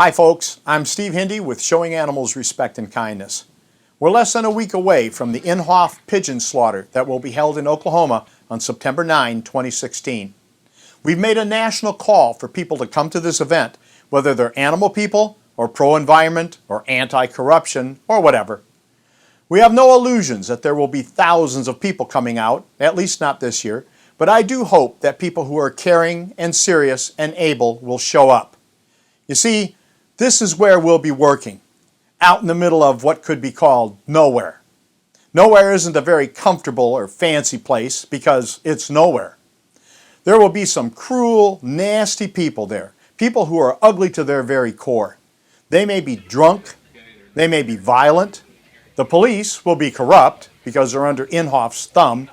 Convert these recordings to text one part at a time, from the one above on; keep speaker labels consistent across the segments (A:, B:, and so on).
A: Hi folks, I'm Steve Hindy with Showing Animals Respect and Kindness. We're less than a week away from the Inhofe pigeon slaughter that will be held in Oklahoma on September 9, 2016. We've made a national call for people to come to this event, whether they're animal people or pro-environment or anti-corruption or whatever. We have no illusions that there will be thousands of people coming out, at least not this year, but I do hope that people who are caring and serious and able will show up. You see, this is where we'll be working, out in the middle of what could be called nowhere. Nowhere isn't a very comfortable or fancy place because it's nowhere. There will be some cruel, nasty people there, people who are ugly to their very core. They may be drunk, they may be violent, the police will be corrupt because they're under Inhofe's thumb.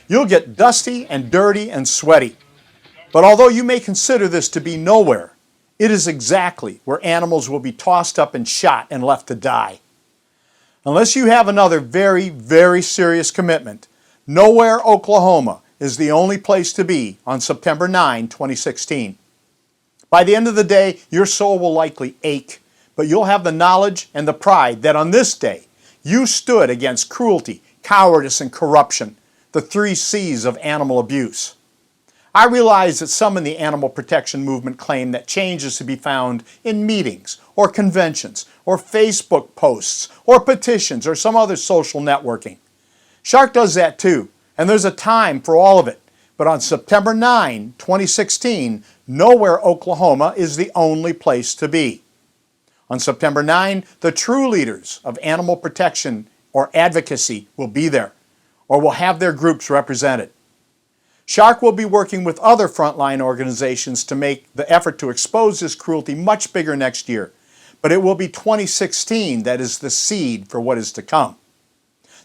A: You'll get dusty and dirty and sweaty. But although you may consider this to be nowhere, it is exactly where animals will be tossed up and shot and left to die. Unless you have another very, very serious commitment, Nowhere, Oklahoma is the only place to be on September 9, 2016. By the end of the day, your soul will likely ache, but you'll have the knowledge and the pride that on this day, you stood against cruelty, cowardice, and corruption, the 3 C's of animal abuse. I realize that some in the animal protection movement claim that change is to be found in meetings or conventions or Facebook posts or petitions or some other social networking. Shark does that too, and there's a time for all of it. But on September 9, 2016, Nowhere, Oklahoma is the only place to be. On September 9, the true leaders of animal protection or advocacy will be there, or will have their groups represented. Shark will be working with other frontline organizations to make the effort to expose this cruelty much bigger next year. But it will be 2016 that is the seed for what is to come.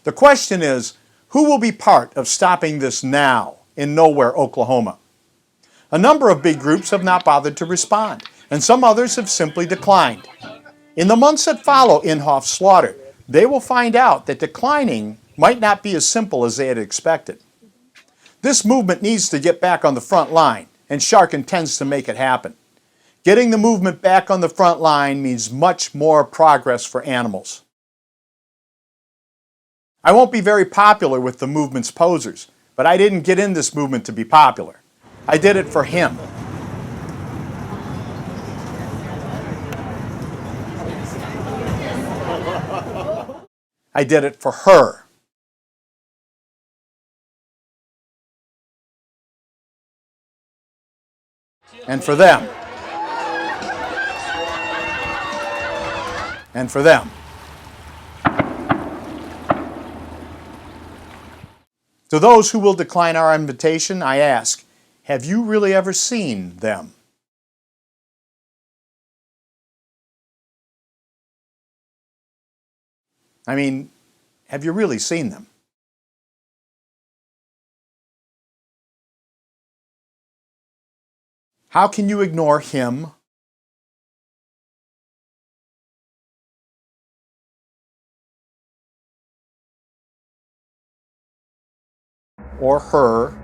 A: The question is, who will be part of stopping this now in Nowhere, Oklahoma? A number of big groups have not bothered to respond, and some others have simply declined. In the months that follow Inhofe's slaughter, they will find out that declining might not be as simple as they had expected. This movement needs to get back on the front line, and Shark intends to make it happen. Getting the movement back on the front line means much more progress for animals. I won't be very popular with the movement's posers, but I didn't get in this movement to be popular. I did it for him. I did it for her. And for them. And for them. To those who will decline our invitation, I ask, have you really ever seen them? I mean, have you really seen them? How can you ignore him? Or her?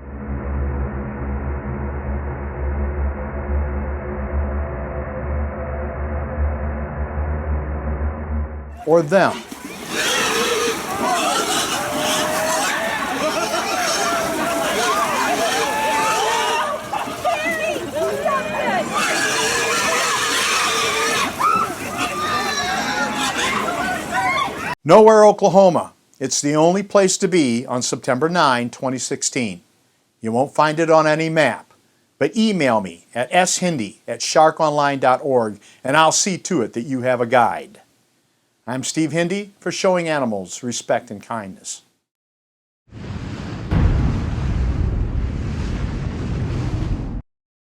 A: Or them? Nowhere, Oklahoma. It's the only place to be on September 9, 2016. You won't find it on any map, but email me at shindy@sharkonline.org and I'll see to it that you have a guide. I'm Steve Hindy for Showing Animals Respect and Kindness.